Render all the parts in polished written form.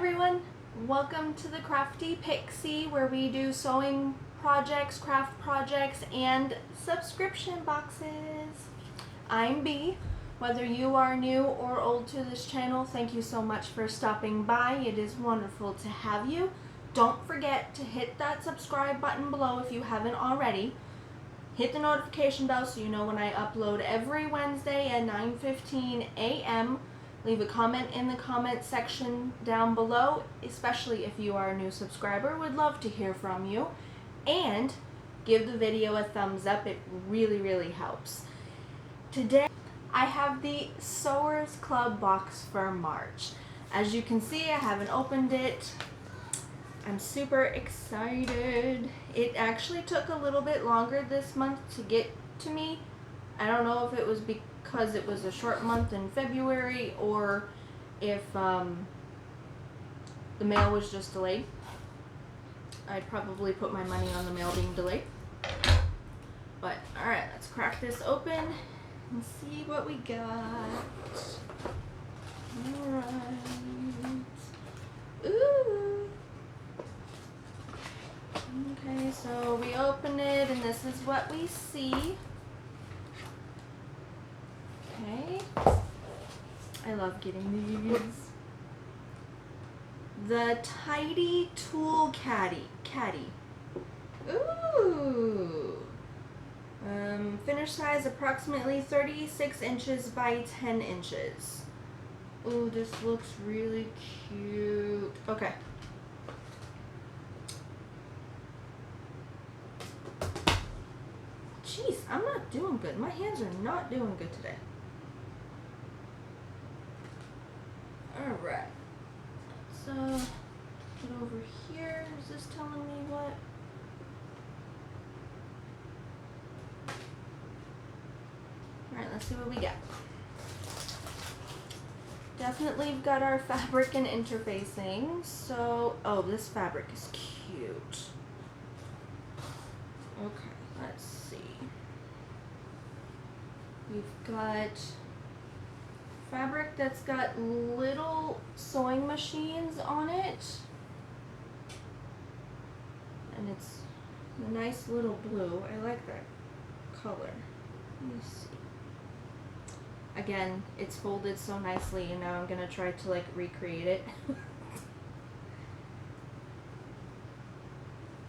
everyone, welcome to the Crafty Pixie, where we do sewing projects, craft projects, and subscription boxes. I'm Bee. Whether you are new or old to this channel, thank you so much for stopping by. It is wonderful to have you. Don't forget to hit that subscribe button below if you haven't already. Hit the notification bell so you know when I upload every Wednesday at 9:15 a.m. Leave a comment in the comment section down below, especially if you are a new subscriber. Would love to hear from you. And give the video a thumbs up. It really helps. Today I have the Sewers Club box for March. As you can see, I haven't opened it. I'm super excited. It actually took a little bit longer this month to get to me. I don't know if it was because it was a short month in February or if the mail was just delayed. I'd probably put my money on the mail being delayed. But alright, let's crack this open and see what we got. Alright. Ooh. Okay, so we open it and this is what we see. Okay. I love getting these. The Tidy Tool Caddy. Ooh. Finish size approximately 36 inches by 10 inches. Ooh, this looks really cute. Okay. Jeez, I'm not doing good. My hands are not doing good today. Alright. So, get over here. Is this telling me what? Alright, let's see what we got. Definitely we've got our fabric and interfacing. So, oh, this fabric is cute. Okay, let's see. We've got fabric that's got little sewing machines on it. And it's a nice little blue. I like that color. Let me see. Again, it's folded so nicely and now I'm gonna try to like recreate it.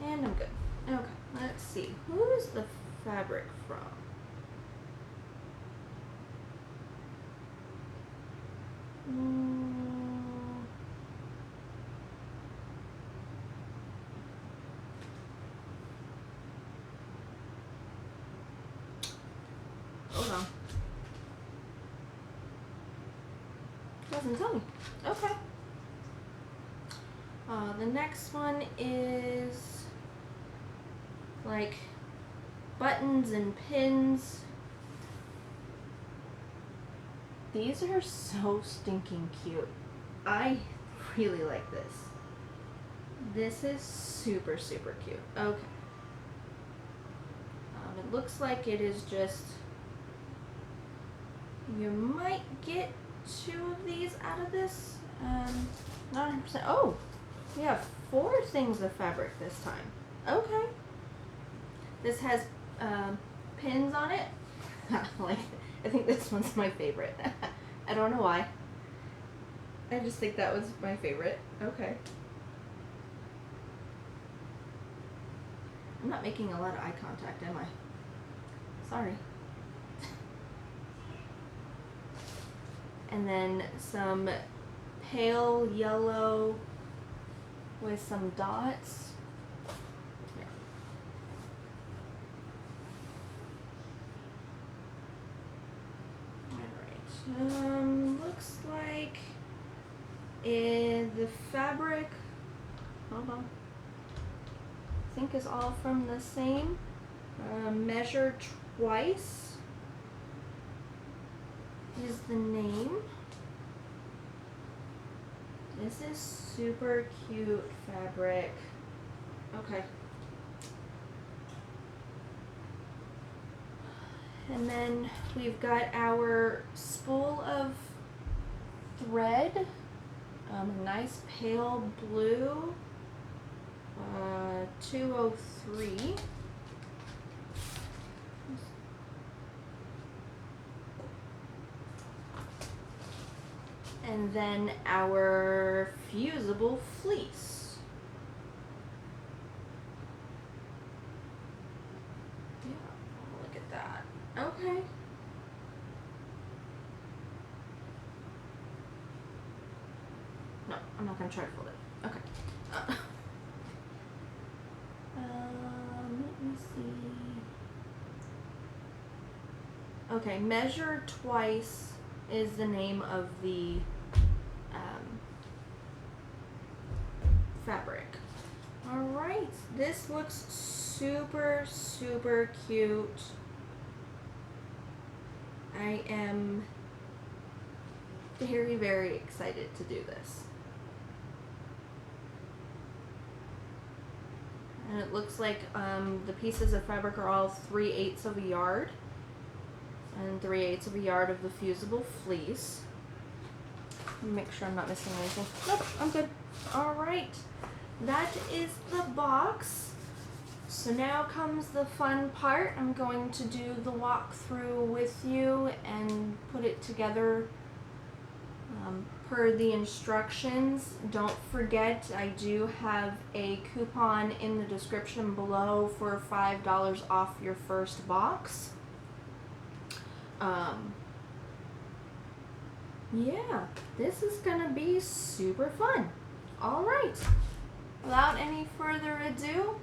And I'm good. Okay, let's see. Who is the fabric from? Hold on. Doesn't tell me. Okay. The next one is like buttons and pins. These are so stinking cute. I really like this. This is super cute. Okay. It looks like it is just, you might get 2 of these out of this. Not 100%. Oh, we have 4 things of fabric this time. Okay. This has pins on it. Like, I think this one's my favorite. I don't know why. I just think that was my favorite. Okay. I'm not making a lot of eye contact, am I? Sorry. And then some pale yellow with some dots. Looks like the fabric, hold on, I think is all from the same. Measure twice is the name. This is super cute fabric. Okay. And then we've got our spool of thread. A nice pale blue, 203. And then our fusible fleece. Yeah, look at that. Okay. No, I'm not gonna try to fold it. Okay. Let me see. Okay, measure twice is the name of the fabric. All right, this looks super, super cute. I am very, very excited to do this. And it looks like the pieces of fabric are all 3/8 of a yard. And 3/8 of a yard of the fusible fleece. Make sure I'm not missing anything. Nope, I'm good. All right, that is the box. So now comes the fun part. I'm going to do the walkthrough with you and put it together per the instructions. Don't forget, I do have a coupon in the description below for $5 off your first box. Yeah, this is gonna be super fun. All right, without any further ado,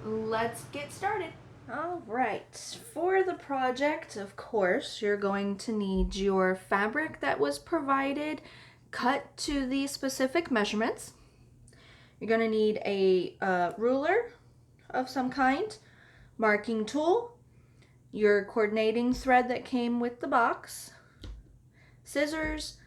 let's get started. All right, for the project, of course, you're going to need your fabric that was provided, cut to the specific measurements. You're gonna need a ruler of some kind, marking tool, your coordinating thread that came with the box, scissors,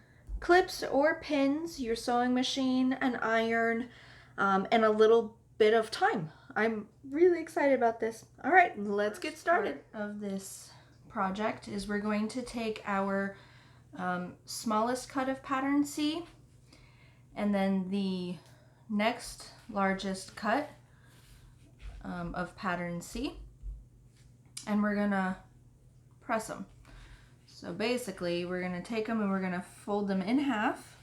clips or pins, your sewing machine, an iron, and a little bit of time. I'm really excited about this. All right, let's get started. Of this project is we're going to take our smallest cut of pattern C and then the next largest cut of pattern C, and we're gonna press them. So basically we're gonna take them and we're gonna fold them in half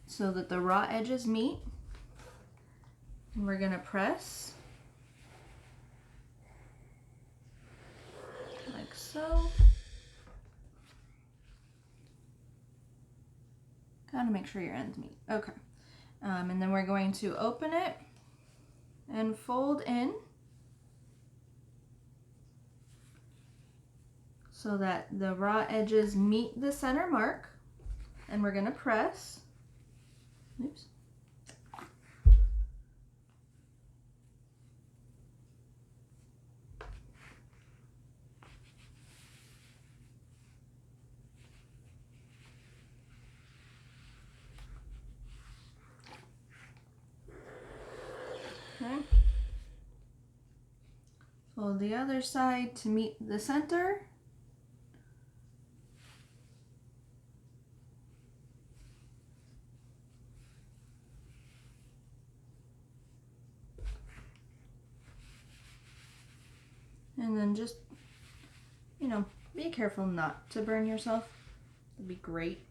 so that the raw edges meet, and we're gonna press like so. Gotta make sure your ends meet. Okay. And then we're going to open it and fold in so that the raw edges meet the center mark, and we're gonna press. Oops. Okay. Fold the other side to meet the center. And then just, you know, be careful not to burn yourself. That'd be great.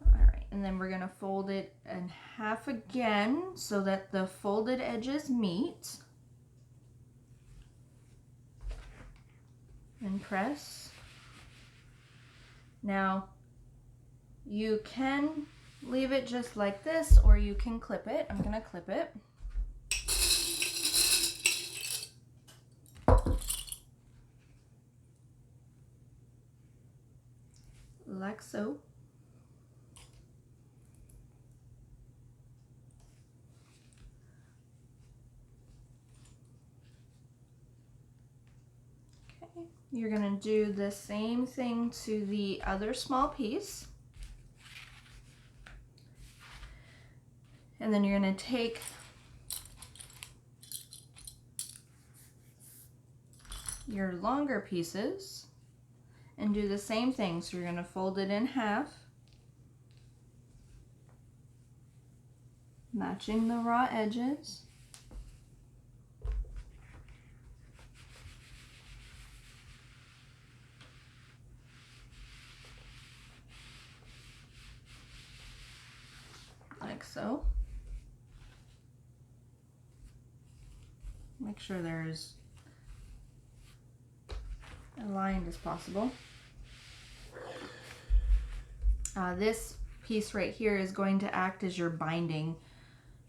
All right, and then we're gonna fold it in half again so that the folded edges meet. And press. Now, you can leave it just like this, or you can clip it. I'm gonna clip it. Like so. Okay, you're gonna do the same thing to the other small piece. And then you're gonna take your longer pieces and do the same thing. So you're going to fold it in half, matching the raw edges. Like so. Make sure they're as aligned as possible. This piece right here is going to act as your binding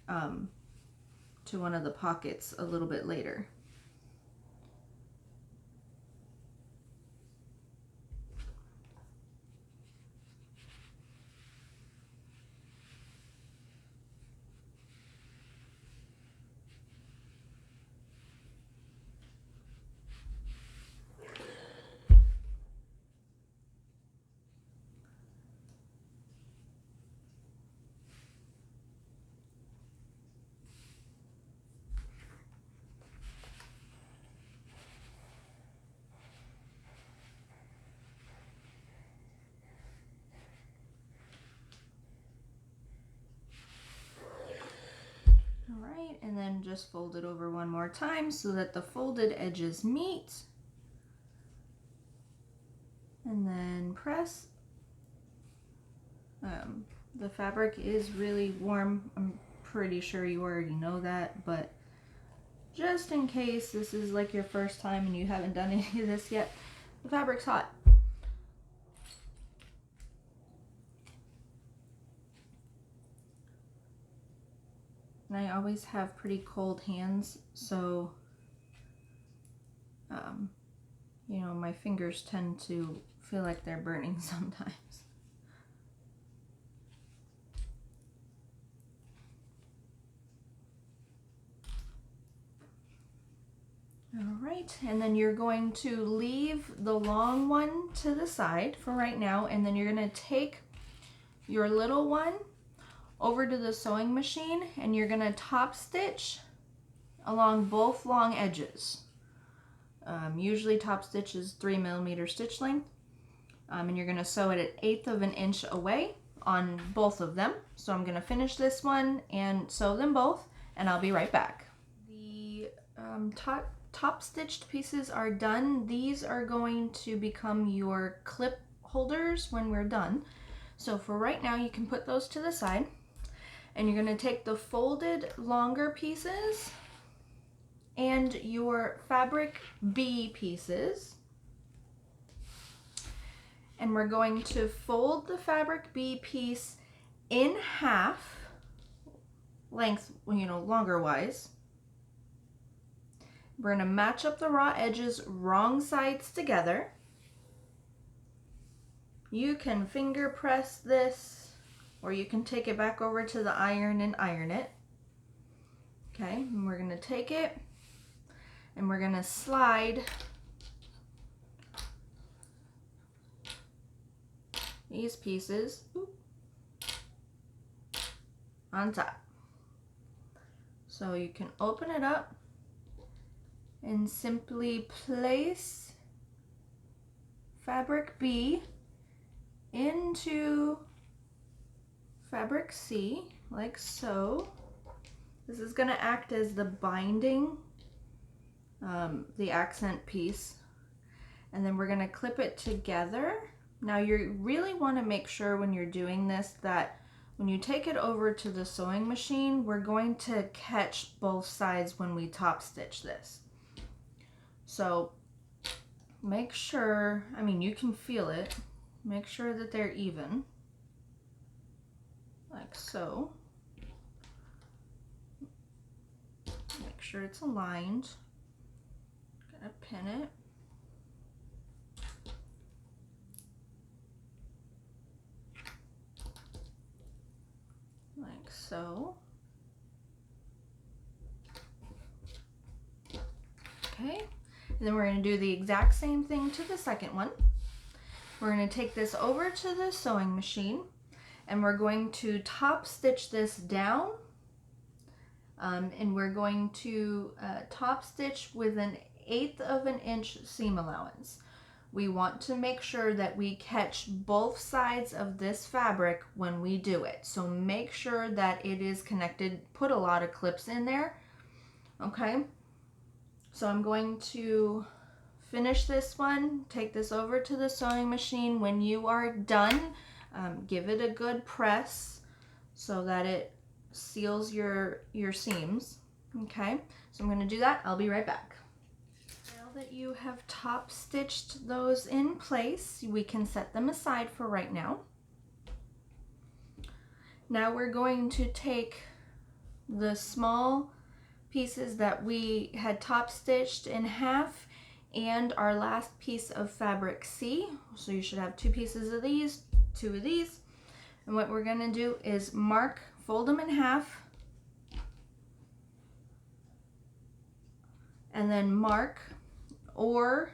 to one of the pockets a little bit later. Alright, and then just fold it over one more time so that the folded edges meet. And then press. The fabric is really warm. I'm pretty sure you already know that, but just in case this is like your first time and you haven't done any of this yet, the fabric's hot. And I always have pretty cold hands, so you know, my fingers tend to feel like they're burning sometimes. Alright, and then you're going to leave the long one to the side for right now, and then you're going to take your little one over to the sewing machine and you're going to top stitch along both long edges. Usually top stitch is 3mm stitch length, and you're going to sew it at 1/8 of an inch away on both of them. So I'm going to finish this one and sew them both, and I'll be right back. The top stitched pieces are done. These are going to become your clip holders when we're done. So for right now, you can put those to the side, and you're going to take the folded longer pieces and your fabric B pieces, and we're going to fold the fabric B piece in half, length, you know, longer wise. We're going to match up the raw edges wrong sides together. You can finger press this, or you can take it back over to the iron and iron it. Okay, and we're going to take it and we're going to slide these pieces on top. So you can open it up and simply place fabric B into fabric C, like so. This is going to act as the binding, the accent piece, and then we're going to clip it together. Now you really want to make sure when you're doing this that when you take it over to the sewing machine, we're going to catch both sides when we top stitch this. So make sure, I mean, you can feel it, make sure that they're even, like so. Make sure it's aligned. Gonna pin it. Like so. Okay, and then we're going to do the exact same thing to the second one. We're going to take this over to the sewing machine and we're going to top stitch this down, and we're going to top stitch with an 1/8 of an inch seam allowance. we want to make sure that we catch both sides of this fabric when we do it. So make sure that it is connected. Put a lot of clips in there. Okay. So I'm going to finish this one, take this over to the sewing machine. When you are done, give it a good press so that it seals your seams. Okay, so I'm going to do that. I'll be right back. Now that you have top stitched those in place, we can set them aside for right now. Now we're going to take the small pieces that we had top stitched in half and our last piece of fabric C. So you should have two pieces of these, two of these. And what we're going to do is mark, fold them in half, and then mark, or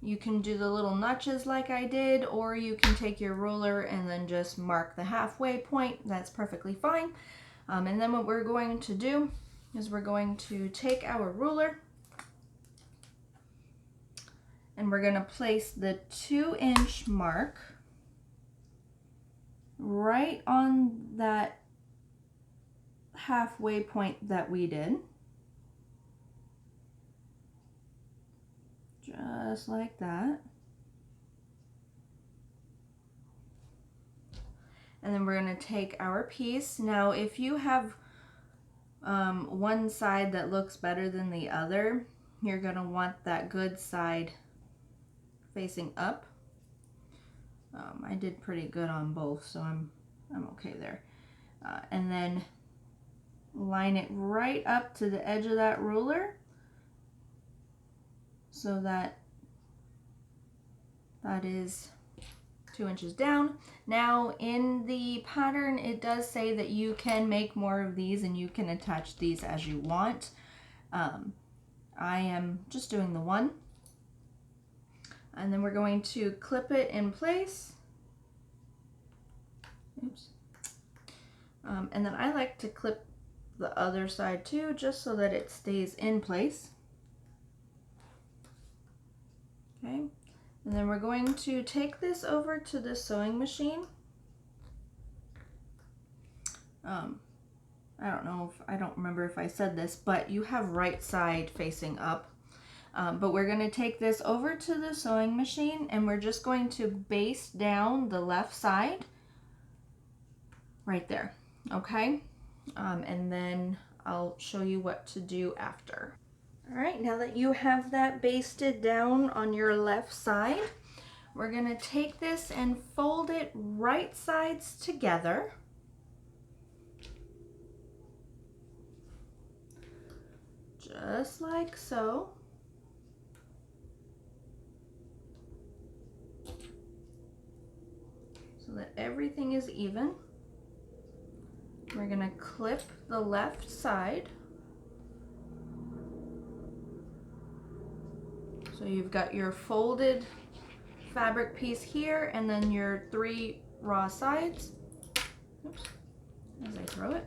you can do the little notches like I did, or you can take your ruler and then just mark the halfway point. That's perfectly fine. And then what we're going to do is we're going to take our ruler and we're going to place the 2-inch mark right on that halfway point that we did. Just like that. And then we're going to take our piece. Now, if you have one side that looks better than the other, you're going to want that good side facing up. I did pretty good on both, so I'm okay there. And then line it right up to the edge of that ruler so that is 2 inches down. Now in the pattern it does say that you can make more of these and you can attach these as you want. I am just doing the one. And then we're going to clip it in place. Oops. And then I like to clip the other side too, just so that it stays in place. Okay. And then we're going to take this over to the sewing machine. I don't remember if I said this, but you have right side facing up. But we're going to take this over to the sewing machine and we're just going to baste down the left side right there. Okay. And then I'll show you what to do after. All right, now that you have that basted down on your left side, we're going to take this and fold it right sides together. Just like so. So that everything is even. We're going to clip the left side. So you've got your folded fabric piece here and then your 3 raw sides. Oops, as I throw it.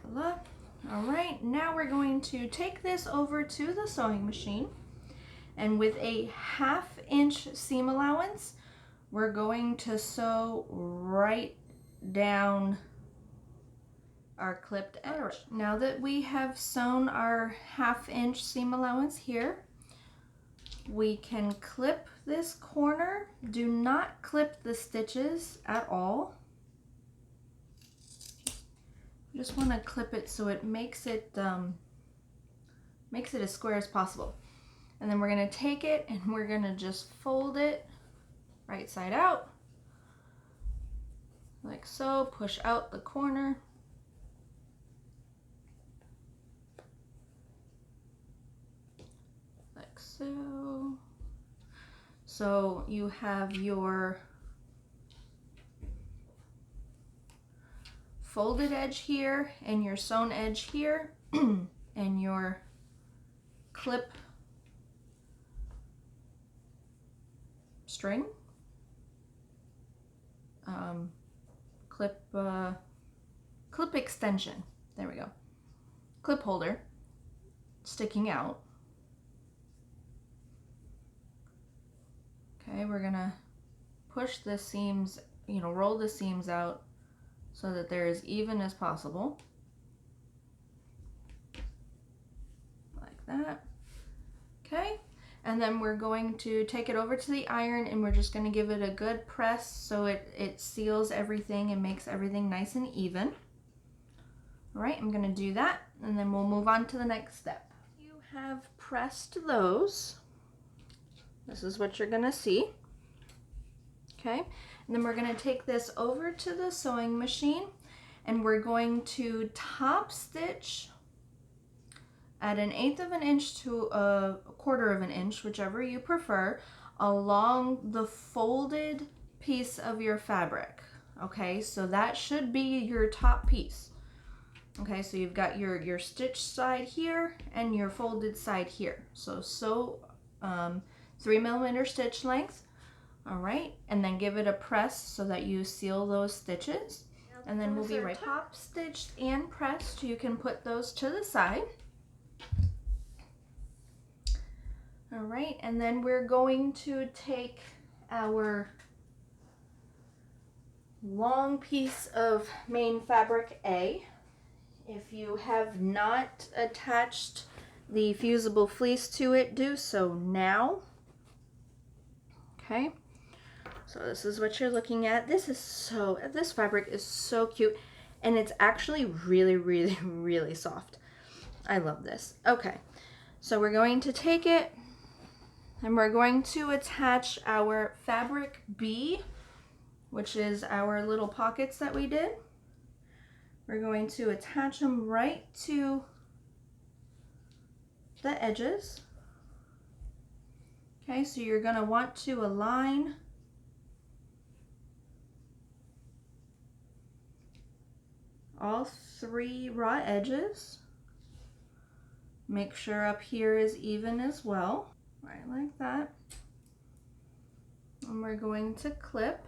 Voila. All right, now we're going to take this over to the sewing machine, and with a 1/2 inch seam allowance, we're going to sew right down our clipped edge. Now that we have sewn our 1/2 inch seam allowance here, we can clip this corner. Do not clip the stitches at all. You just want to clip it so it makes it as square as possible. And then we're going to take it and we're going to just fold it right side out like so. Push out the corner. Like so. So you have your folded edge here and your sewn edge here and your clip string, clip extension. There we go. clip holder sticking out. Okay, we're gonna push the seams, roll the seams out so that they're as even as possible. Like that. Okay, and then we're going to take it over to the iron and we're just going to give it a good press so it seals everything and makes everything nice and even. All right, I'm going to do that and then we'll move on to the next step. You have pressed those. This is what you're going to see. Okay, and then we're going to take this over to the sewing machine and we're going to top stitch at 1/8 of an inch to a 1/4 of an inch, whichever you prefer, along the folded piece of your fabric. Okay, so that should be your top piece. Okay, so you've got your stitched side here and your folded side here. So 3mm stitch length. All right, and then give it a press so that you seal those stitches. And then we'll be right top stitched and pressed. You can put those to the side. All right, and then we're going to take our long piece of main fabric A. If you have not attached the fusible fleece to it, do so now. Okay, so this is what you're looking at. This fabric is so cute, and it's actually really, really, really soft. I love this. Okay, so we're going to take it and we're going to attach our fabric B, which is our little pockets that we did. We're going to attach them right to the edges. Okay, so you're going to want to align all 3 raw edges. Make sure up here is even as well. Right like that. And we're going to clip.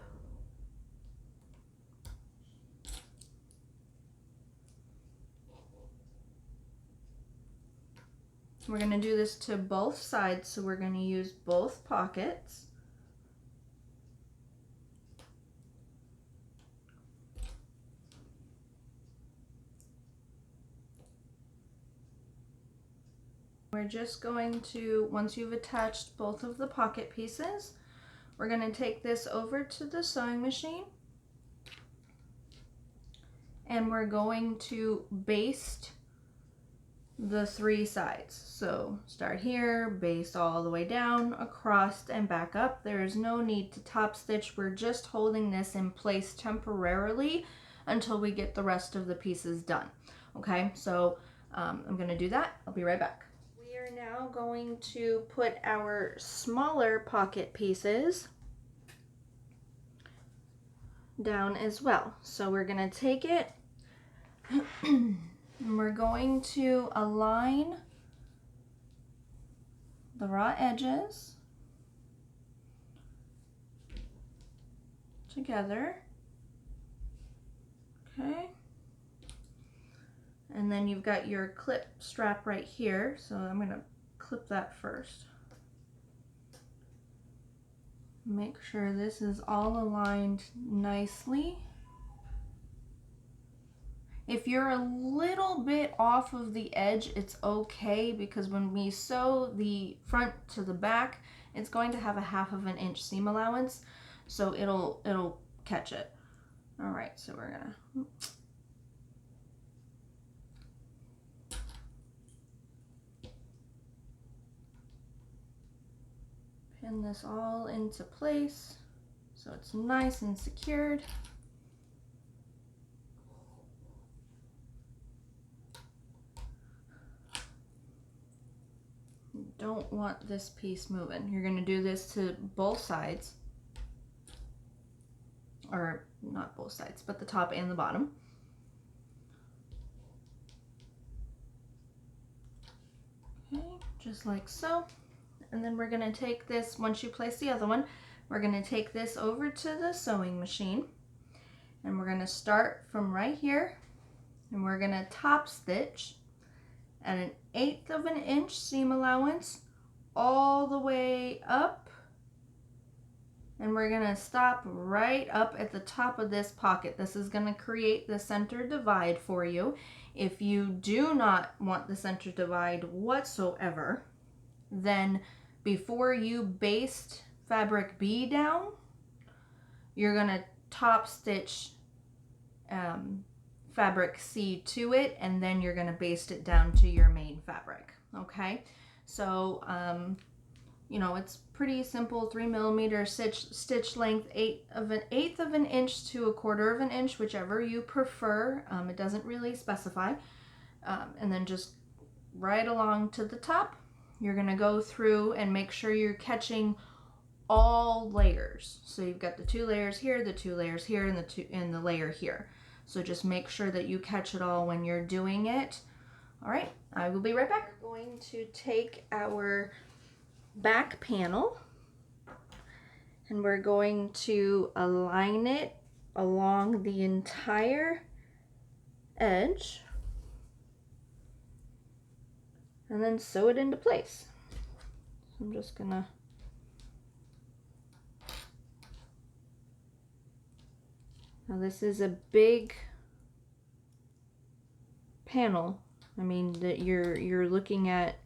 We're going to do this to both sides, so we're going to use both pockets. We're just going to, once you've attached both of the pocket pieces, we're going to take this over to the sewing machine and we're going to baste the 3 sides. So start here, baste all the way down, across, and back up. There is no need to top stitch. We're just holding this in place temporarily until we get the rest of the pieces done. Okay, so I'm going to do that. I'll be right back. We are now going to put our smaller pocket pieces down as well. So we're going to take it and we're going to align the raw edges together. Okay. And then you've got your clip strap right here, so I'm going to clip that first. Make sure this is all aligned nicely. If you're a little bit off of the edge, it's okay, because when we sew the front to the back, it's going to have a 1/2 of an inch seam allowance, so it'll catch it. All right, so we're gonna pin this all into place so it's nice and secured. You don't want this piece moving. You're going to do this to both sides, or not both sides, but the top and the bottom. Okay, just like so. And then we're going to take this, once you place the other one, we're going to take this over to the sewing machine and we're going to start from right here and we're going to top stitch at 1/8 of an inch seam allowance all the way up, and we're gonna stop right up at the top of this pocket. This is gonna create the center divide for you. If you do not want the center divide whatsoever, then before you baste fabric B down, you're gonna top stitch fabric C to it, and then you're gonna baste it down to your main fabric. Okay, so you know, it's pretty simple. 3mm stitch length, 1/8 of an inch to 1/4 of an inch, whichever you prefer. It doesn't really specify. And then just right along to the top, you're gonna go through and make sure you're catching all layers. So you've got the 2 layers here, the 2 layers here, and the layer here. So just make sure that you catch it all when you're doing it. All right, I will be right back. We're going to take our back panel and we're going to align it along the entire edge and then sew it into place. So I'm just gonna now this is a big panel. I mean that you're looking at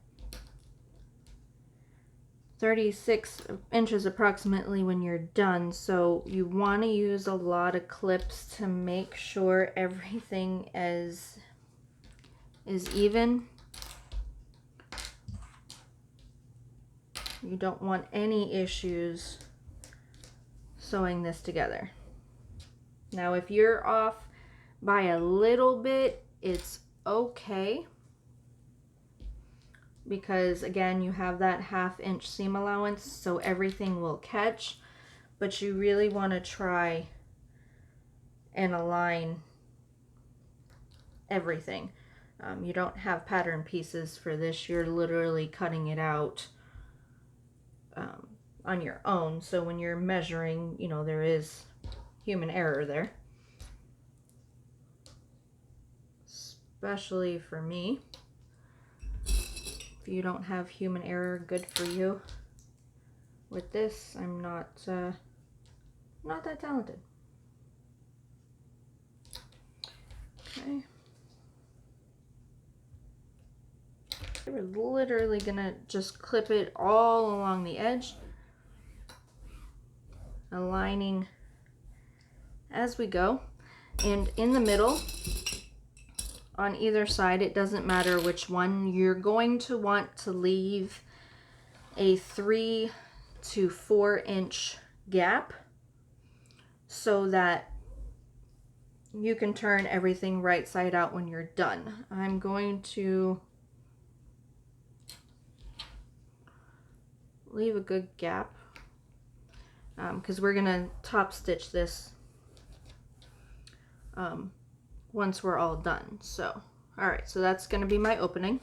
36 inches approximately when you're done, so you want to use a lot of clips to make sure everything is even. You don't want any issues sewing this together. Now if you're off by a little bit, it's okay, because again, you have that 1/2 inch seam allowance, so everything will catch, but you really want to try and align everything. You don't have pattern pieces for this. You're literally cutting it out on your own, so when you're measuring, you know, there is human error there, especially for me. You don't have human error, good for you. With this, I'm not that talented. Okay. We're literally gonna just clip it all along the edge, aligning as we go, and in the middle, on either side, it doesn't matter which one, you're going to want to leave a 3 to 4 inch gap so that you can turn everything right side out when you're done. I'm going to leave a good gap because we're gonna top stitch this once we're all done. So, all right, so that's going to be my opening.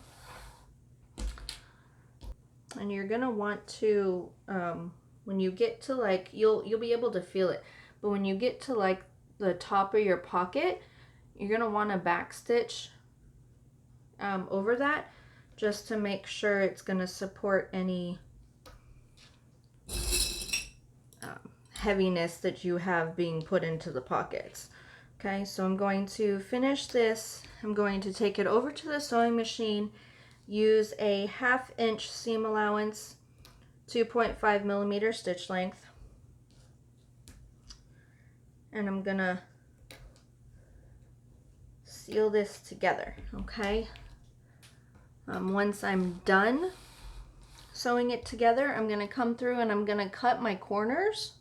And you're going to want to, when you get to like, you'll be able to feel it, but when you get to like the top of your pocket, you're going to want to back stitch over that, just to make sure it's going to support any heaviness that you have being put into the pockets. Okay, so I'm going to finish this. I'm going to take it over to the sewing machine, use a 1/2 inch seam allowance, 2.5mm stitch length, and I'm gonna seal this together, okay? Once I'm done sewing it together, I'm gonna come through and I'm gonna cut my corners,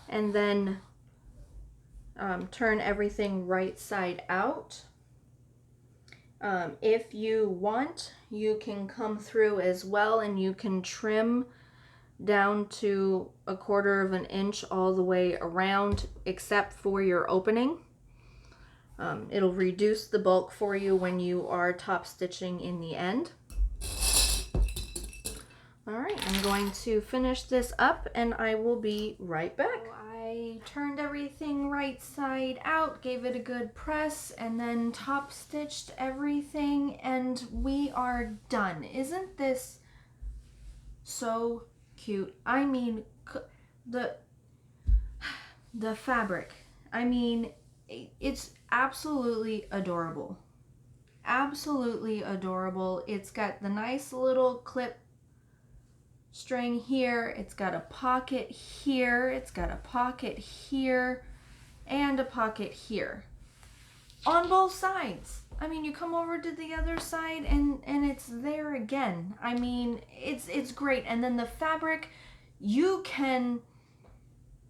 and then turn everything right side out. If you want, you can come through as well and you can trim down to 1/4 of an inch all the way around except for your opening. It'll reduce the bulk for you when you are top stitching in the end. All right, I'm going to finish this up and I will be right back. So I turned everything right side out, gave it a good press, and then top stitched everything, and we are done. Isn't this so cute? I mean, the fabric, I mean, it's absolutely adorable. Absolutely adorable. It's got the nice little clip string here. It's got a pocket here. It's got a pocket here and a pocket here on both sides. I mean, you come over to the other side and it's there again. I mean, it's great. And then the fabric, you can,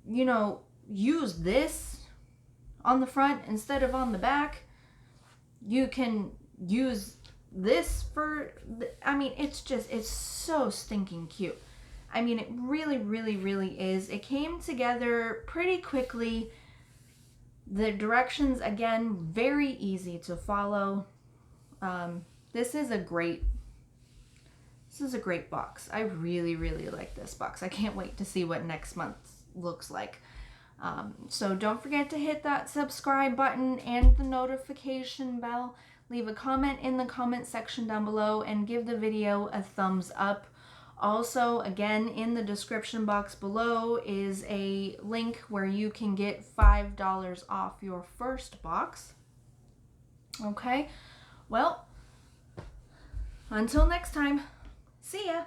you know, use this on the front instead of on the back. You can use this for, I mean, it's so stinking cute. I mean, it really, really, really is. It came together pretty quickly. The directions, again, very easy to follow. This is a great box. I really, really like this box. I can't wait to see what next month looks like. So don't forget to hit that subscribe button and the notification bell. Leave a comment in the comment section down below and give the video a thumbs up. Also, again, in the description box below is a link where you can get $5 off your first box. Okay, well, until next time, see ya.